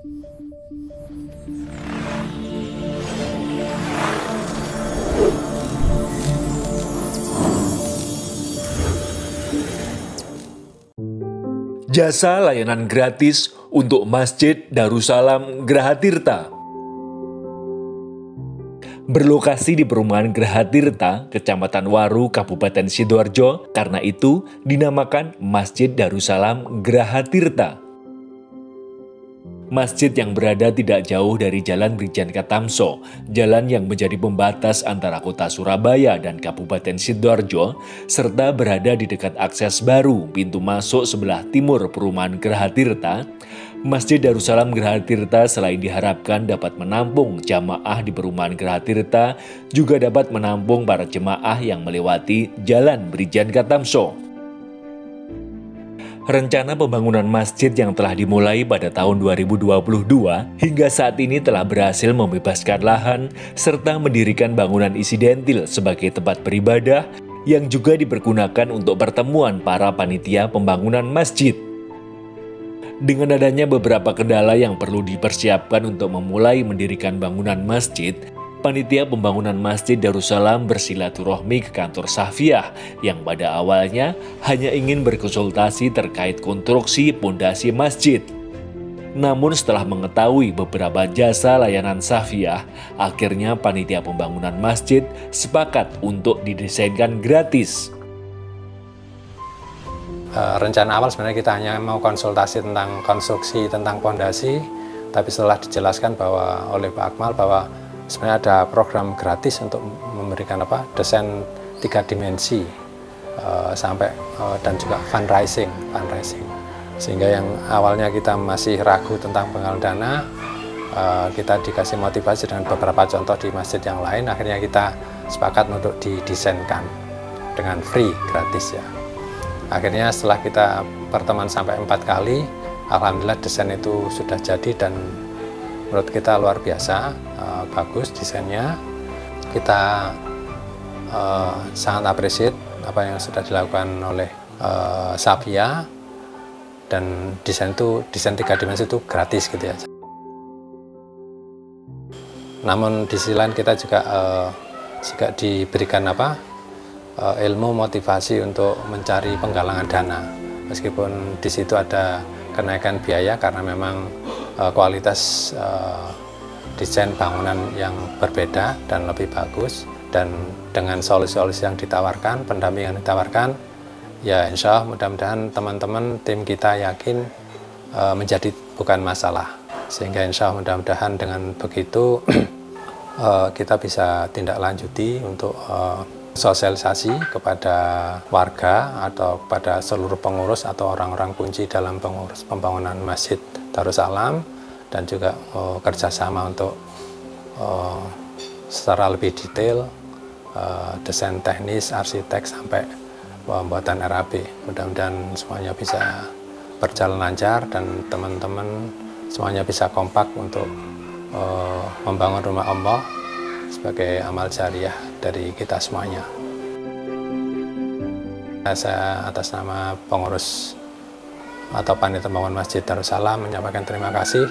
Jasa layanan gratis untuk Masjid Darussalam Grahatirta. Berlokasi di perumahan Grahatirta, Kecamatan Waru, Kabupaten Sidoarjo, karena itu dinamakan Masjid Darussalam Grahatirta. Masjid yang berada tidak jauh dari Jalan Brigjen Katamso, jalan yang menjadi pembatas antara kota Surabaya dan Kabupaten Sidoarjo, serta berada di dekat akses baru pintu masuk sebelah timur perumahan Grahatirta. Masjid Darussalam Grahatirta selain diharapkan dapat menampung jamaah di perumahan Grahatirta, juga dapat menampung para jemaah yang melewati Jalan Brigjen Katamso. Rencana pembangunan masjid yang telah dimulai pada tahun 2022 hingga saat ini telah berhasil membebaskan lahan serta mendirikan bangunan insidentil sebagai tempat beribadah yang juga dipergunakan untuk pertemuan para panitia pembangunan masjid. Dengan adanya beberapa kendala yang perlu dipersiapkan untuk memulai mendirikan bangunan masjid, panitia pembangunan Masjid Darussalam bersilaturahmi ke kantor Safiyah yang pada awalnya hanya ingin berkonsultasi terkait konstruksi pondasi masjid. Namun setelah mengetahui beberapa jasa layanan Safiyah, akhirnya panitia pembangunan masjid sepakat untuk didesainkan gratis. Rencana awal sebenarnya kita hanya mau konsultasi tentang konstruksi, tentang pondasi, tapi setelah dijelaskan oleh Pak Akmal bahwa sebenarnya ada program gratis untuk memberikan desain 3 dimensi dan juga fundraising. Sehingga yang awalnya kita masih ragu tentang penggalangan dana, kita dikasih motivasi dengan beberapa contoh di masjid yang lain, akhirnya kita sepakat untuk didesainkan dengan free, gratis ya. Akhirnya setelah kita pertemuan sampai 4 kali, alhamdulillah desain itu sudah jadi dan menurut kita luar biasa, bagus desainnya. Kita sangat appreciate apa yang sudah dilakukan oleh Safiyah, dan desain 3 dimensi itu gratis gitu ya. Namun di sisi lain kita juga diberikan ilmu motivasi untuk mencari penggalangan dana, meskipun di situ ada kenaikan biaya karena memang kualitas desain bangunan yang berbeda dan lebih bagus, dan dengan solusi-solusi yang ditawarkan, pendampingan yang ditawarkan, ya insya Allah mudah-mudahan teman-teman tim kita yakin menjadi bukan masalah, sehingga insya Allah mudah-mudahan dengan begitu kita bisa tindak lanjuti untuk sosialisasi kepada warga atau kepada seluruh pengurus atau orang-orang kunci dalam pengurus pembangunan Masjid Darussalam, dan juga kerjasama untuk secara lebih detail desain teknis, arsitek sampai pembuatan RAB. Mudah-mudahan semuanya bisa berjalan lancar dan teman-teman semuanya bisa kompak untuk membangun rumah Allah sebagai amal jariah dari kita semuanya. Saya atas nama pengurus atau panitia pembangunan Masjid Darussalam menyampaikan terima kasih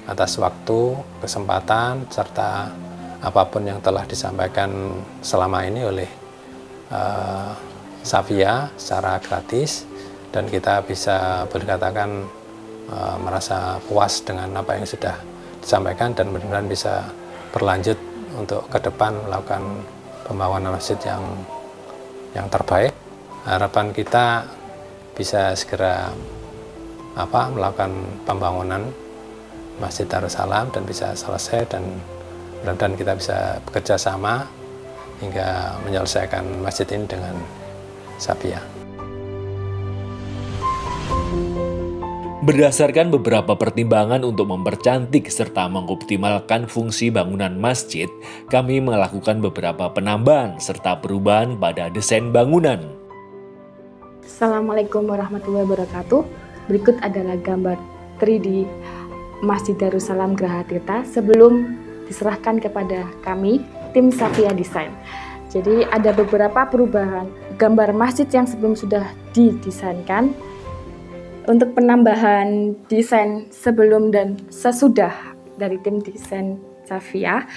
atas waktu, kesempatan, serta apapun yang telah disampaikan selama ini oleh Safiyah secara gratis, dan kita bisa berkatakan merasa puas dengan apa yang sudah disampaikan, dan mudah-mudahan bisa berlanjut untuk ke depan melakukan pembangunan masjid yang terbaik. Harapan kita bisa segera melakukan pembangunan Masjid Darussalam dan bisa selesai, dan mudah-mudahan kita bisa bekerja sama hingga menyelesaikan masjid ini dengan Safiyah. Berdasarkan beberapa pertimbangan untuk mempercantik serta mengoptimalkan fungsi bangunan masjid, kami melakukan beberapa penambahan serta perubahan pada desain bangunan. Assalamualaikum warahmatullahi wabarakatuh. Berikut adalah gambar 3D Masjid Darussalam Grahatirta sebelum diserahkan kepada kami, tim Safiyah Desain. Jadi ada beberapa perubahan gambar masjid yang sebelum sudah didesainkan. Untuk penambahan desain sebelum dan sesudah dari tim desain Safia,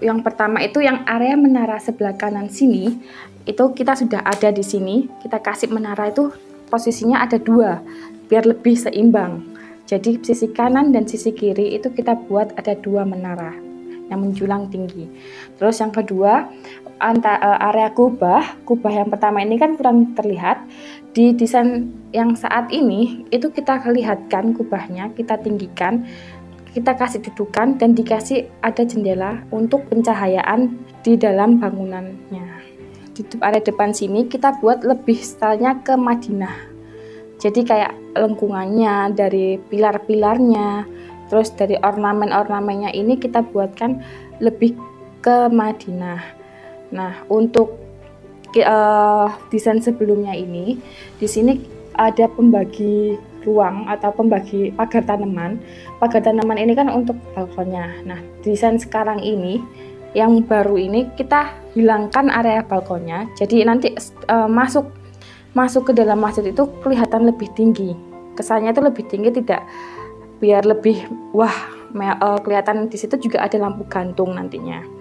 yang pertama itu yang area menara sebelah kanan sini, itu kita sudah ada di sini. Kita kasih menara itu posisinya ada 2, biar lebih seimbang. Jadi sisi kanan dan sisi kiri itu kita buat ada 2 menara yang menjulang tinggi. Terus yang kedua, area kubah yang pertama ini kan kurang terlihat. Di desain yang saat ini itu kita lihatkan kubahnya, kita tinggikan, kita kasih dudukan dan dikasih ada jendela untuk pencahayaan di dalam bangunannya. Di area depan sini kita buat lebih stylenya ke Madinah. Jadi kayak lengkungannya, dari pilar-pilarnya, terus dari ornamen-ornamennya ini kita buatkan lebih ke Madinah. Nah, untuk desain sebelumnya ini, di sini ada pembagi ruang atau pembagi pagar tanaman. Pagar tanaman ini kan untuk balkonnya. Nah, desain sekarang ini yang baru ini kita hilangkan area balkonnya. Jadi nanti masuk ke dalam masjid itu kelihatan lebih tinggi. Kesannya itu lebih tinggi, tidak biar lebih kelihatan. Di situ juga ada lampu gantung nantinya.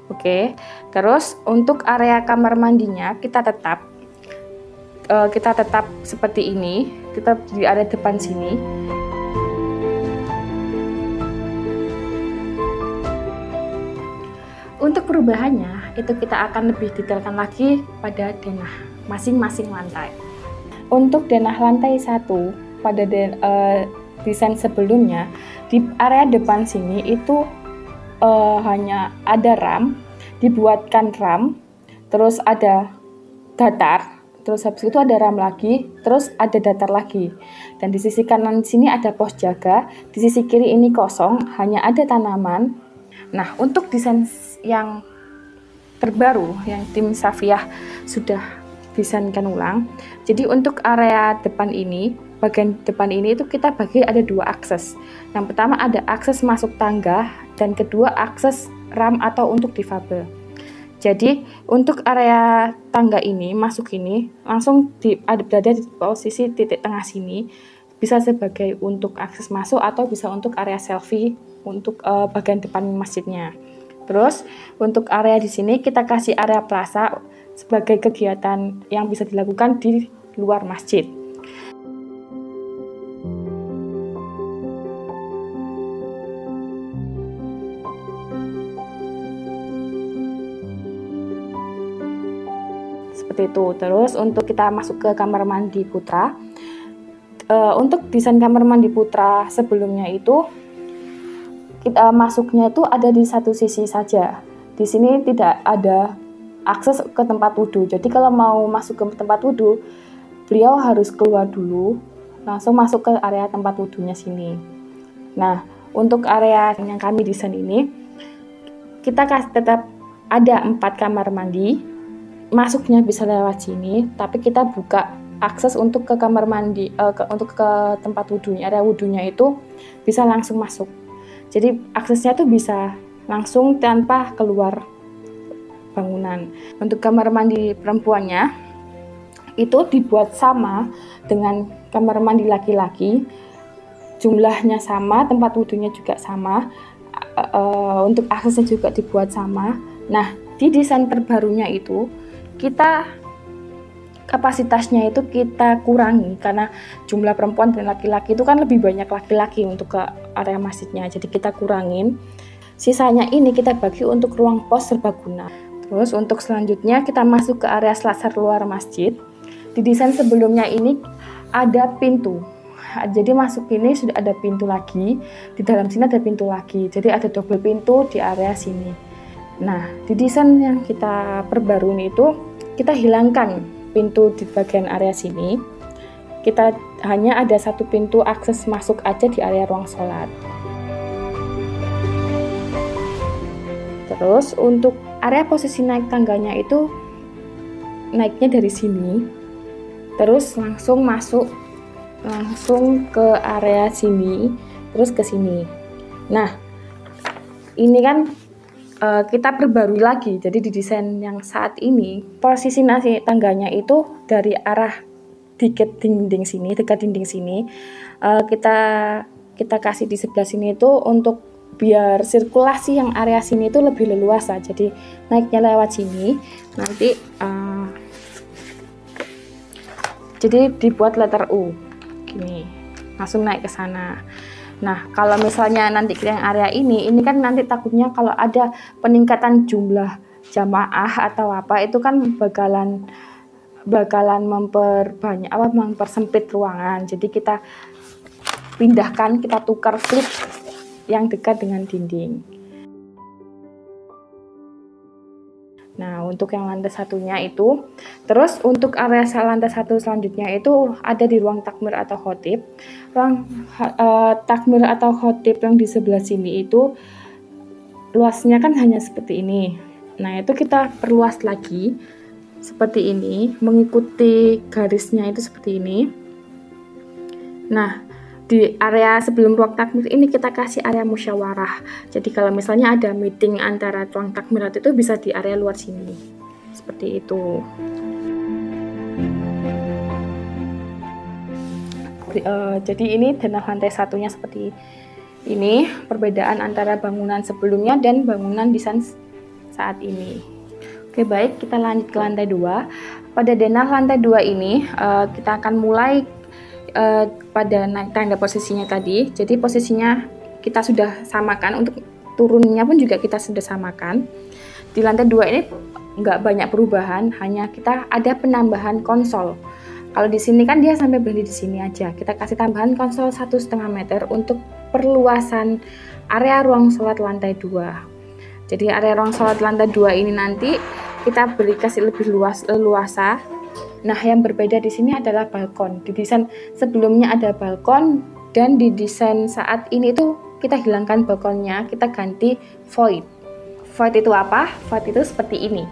Oke. Terus untuk area kamar mandinya kita tetap seperti ini, kita di area depan sini. Untuk perubahannya itu kita akan lebih detailkan lagi pada denah masing-masing lantai. Untuk denah lantai 1 pada desain sebelumnya, di area depan sini itu hanya ada ram, dibuatkan ram, terus ada datar, terus habis itu ada ram lagi, terus ada datar lagi. Dan di sisi kanan sini ada pos jaga, di sisi kiri ini kosong, hanya ada tanaman. Nah, untuk desain yang terbaru yang tim Safia sudah desainkan ulang. Jadi untuk area depan ini, bagian depan ini itu kita bagi ada 2 akses. Yang pertama ada akses masuk tangga dan kedua akses ram atau untuk difabel. Jadi untuk area tangga ini masuk ini langsung berada di posisi titik tengah sini, bisa sebagai untuk akses masuk atau bisa untuk area selfie untuk bagian depan masjidnya. Terus untuk area di sini kita kasih area plaza sebagai kegiatan yang bisa dilakukan di luar masjid. Seperti itu. Terus untuk kita masuk ke kamar mandi putra, untuk desain kamar mandi putra sebelumnya itu kita masuknya itu ada di satu sisi saja. Di sini tidak ada akses ke tempat wudhu. Jadi kalau mau masuk ke tempat wudhu, beliau harus keluar dulu, langsung masuk ke area tempat wudhunya sini. Nah, untuk area yang kami desain ini, kita tetap ada 4 kamar mandi. Masuknya bisa lewat sini, tapi kita buka akses untuk ke kamar mandi, untuk ke tempat wudhunya, area wudhunya itu bisa langsung masuk. Jadi aksesnya tuh bisa langsung tanpa keluar bangunan. Untuk kamar mandi perempuannya itu dibuat sama dengan kamar mandi laki-laki, jumlahnya sama, tempat wudhunya juga sama, untuk aksesnya juga dibuat sama. Nah, di desain terbarunya itu kita kapasitasnya itu kita kurangi karena jumlah perempuan dan laki-laki itu kan lebih banyak laki-laki untuk ke area masjidnya, jadi kita kurangin. Sisanya ini kita bagi untuk ruang pos serbaguna. Terus untuk selanjutnya kita masuk ke area selasar luar masjid. Di desain sebelumnya ini ada pintu, jadi masuk ini sudah ada pintu lagi, di dalam sini ada pintu lagi, jadi ada double pintu di area sini. Nah, di desain yang kita perbarui itu kita hilangkan pintu di bagian area sini, kita hanya ada 1 pintu akses masuk aja di area ruang sholat. Terus untuk area posisi naik tangganya itu naiknya dari sini, terus langsung masuk langsung ke area sini, terus ke sini. Nah, ini kan kita perbarui lagi. Jadi di desain yang saat ini posisi nasi tangganya itu dari arah dekat dinding sini. Kita kasih di sebelah sini itu untuk biar sirkulasi yang area sini itu lebih leluasa. Jadi naiknya lewat sini. Nanti jadi dibuat letter U. Gini. Langsung naik ke sana. Nah, kalau misalnya nanti yang area ini kan nanti takutnya kalau ada peningkatan jumlah jamaah atau apa itu kan bakalan mempersempit ruangan. Jadi kita pindahkan, kita tukar flip yang dekat dengan dinding. Nah, untuk yang lantai satunya itu, terus untuk area lantai satu selanjutnya itu ada di ruang takmir atau khotib. Ruang takmir atau khotib yang di sebelah sini itu luasnya kan hanya seperti ini. Nah, itu kita perluas lagi seperti ini, mengikuti garisnya itu seperti ini. Nah, di area sebelum ruang takmir ini kita kasih area musyawarah. Jadi kalau misalnya ada meeting antara ruang takmirat itu bisa di area luar sini. Seperti itu. Jadi ini denah lantai satunya seperti ini. Perbedaan antara bangunan sebelumnya dan bangunan desain saat ini. Oke, baik, kita lanjut ke lantai 2. Pada denah lantai 2 ini kita akan mulai pada naik tangga posisinya tadi. Jadi posisinya kita sudah samakan, untuk turunnya pun juga kita sudah samakan. Di lantai 2 ini nggak banyak perubahan, hanya kita ada penambahan konsol. Kalau di sini kan dia sampai berhenti di sini aja, kita kasih tambahan konsol 1,5 meter untuk perluasan area ruang sholat lantai 2. Jadi area ruang sholat lantai 2 ini nanti kita kasih lebih leluasa. Nah, yang berbeda di sini adalah balkon. Di desain sebelumnya ada balkon, dan di desain saat ini tuh kita hilangkan balkonnya, kita ganti void. Void itu apa? Void itu seperti ini.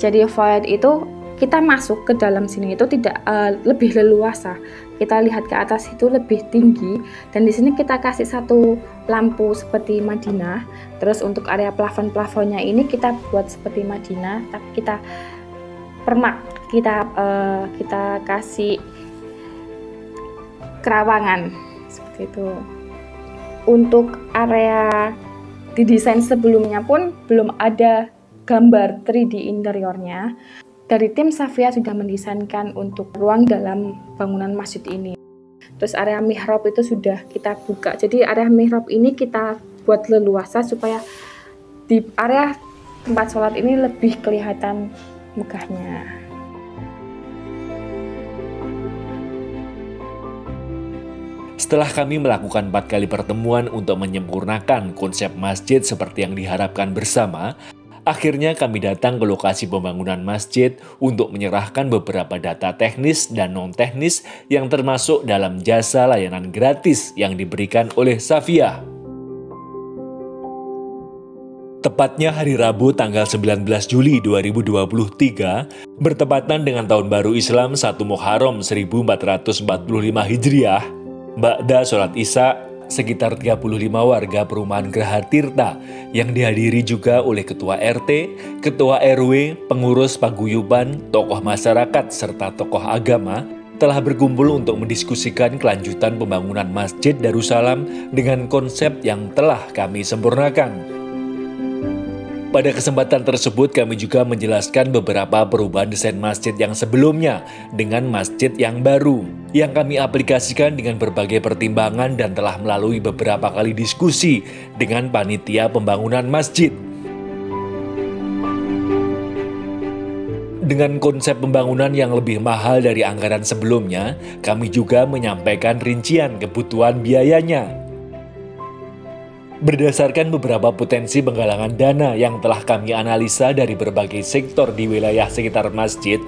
Jadi void itu kita masuk ke dalam sini itu tidak lebih leluasa. Kita lihat ke atas itu lebih tinggi, dan di sini kita kasih satu lampu seperti Madinah. Terus untuk area plafon-plafonnya ini kita buat seperti Madinah, tapi kita permak. Kita kasih kerawangan seperti itu. Untuk area di desain sebelumnya pun belum ada gambar 3D interiornya. Dari tim Safia sudah mendesainkan untuk ruang dalam bangunan masjid ini. Terus area mihrab itu sudah kita buka. Jadi area mihrab ini kita buat leluasa supaya di area tempat sholat ini lebih kelihatan megahnya. Setelah kami melakukan 4 kali pertemuan untuk menyempurnakan konsep masjid seperti yang diharapkan bersama, akhirnya kami datang ke lokasi pembangunan masjid untuk menyerahkan beberapa data teknis dan non-teknis yang termasuk dalam jasa layanan gratis yang diberikan oleh Safia. Tepatnya hari Rabu tanggal 19 Juli 2023, bertepatan dengan Tahun Baru Islam 1 Muharram 1445 Hijriah, ba'da sholat Isya, sekitar 35 warga perumahan Geraha Tirta yang dihadiri juga oleh Ketua RT, Ketua RW, pengurus paguyuban, tokoh masyarakat, serta tokoh agama telah berkumpul untuk mendiskusikan kelanjutan pembangunan Masjid Darussalam dengan konsep yang telah kami sempurnakan. Pada kesempatan tersebut kami juga menjelaskan beberapa perubahan desain masjid yang sebelumnya dengan masjid yang baru yang kami aplikasikan dengan berbagai pertimbangan dan telah melalui beberapa kali diskusi dengan panitia pembangunan masjid. Dengan konsep pembangunan yang lebih mahal dari anggaran sebelumnya, kami juga menyampaikan rincian kebutuhan biayanya. Berdasarkan beberapa potensi penggalangan dana yang telah kami analisa dari berbagai sektor di wilayah sekitar masjid,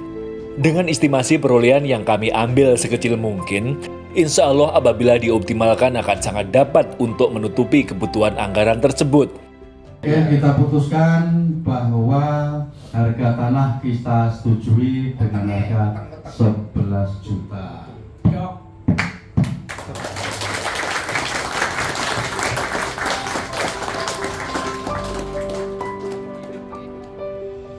dengan estimasi perolehan yang kami ambil sekecil mungkin, insya Allah apabila dioptimalkan akan sangat dapat untuk menutupi kebutuhan anggaran tersebut. Oke, kita putuskan bahwa harga tanah kita setujui dengan harga 11 juta.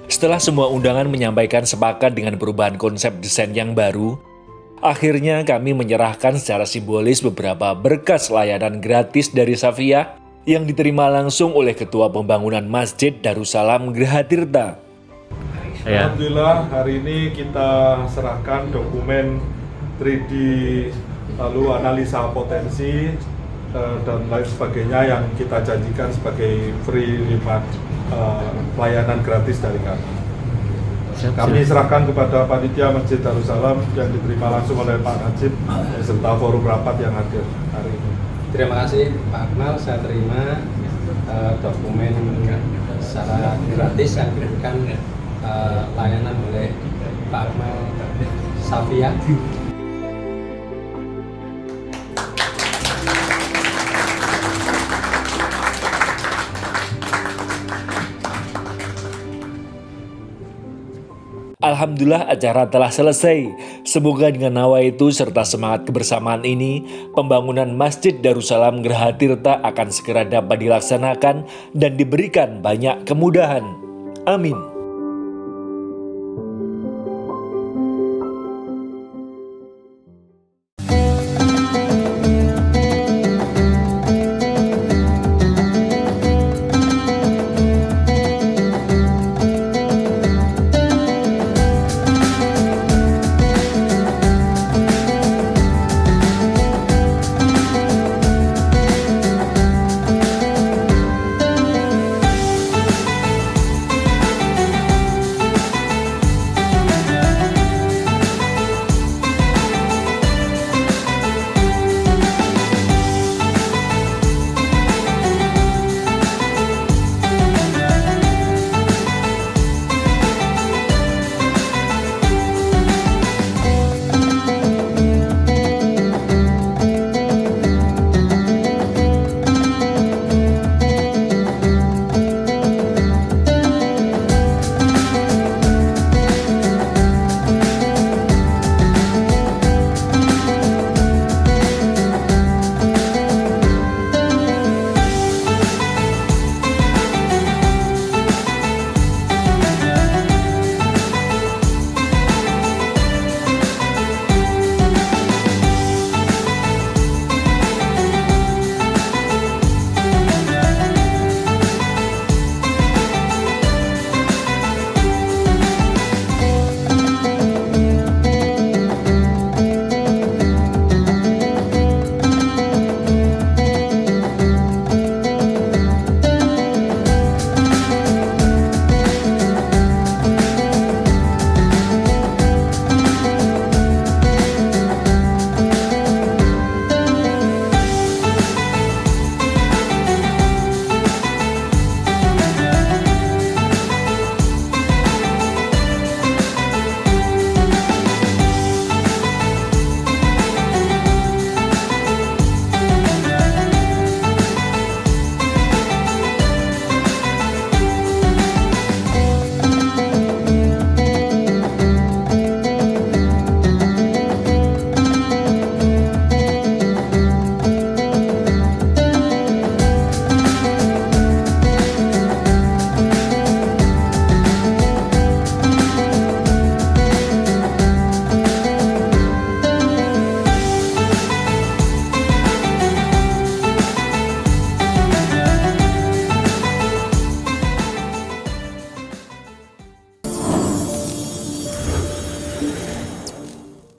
Setelah semua undangan menyampaikan sepakat dengan perubahan konsep desain yang baru, Akhirnya kami menyerahkan secara simbolis beberapa berkas layanan gratis dari Safia yang diterima langsung oleh Ketua Pembangunan Masjid Darussalam Grahatirta. Alhamdulillah hari ini kita serahkan dokumen 3D lalu analisa potensi dan lain sebagainya yang kita janjikan sebagai free pelayanan gratis dari kami. Kami serahkan kepada panitia Masjid Darussalam yang diterima langsung oleh Pak Najib serta forum rapat yang hadir hari ini. Terima kasih Pak Akmal, saya terima dokumen secara gratis yang diberikan layanan oleh Pak Akmal Safia. Alhamdulillah acara telah selesai. Semoga dengan nawaitu serta semangat kebersamaan ini, pembangunan Masjid Darussalam Grahatirta akan segera dapat dilaksanakan dan diberikan banyak kemudahan. Amin.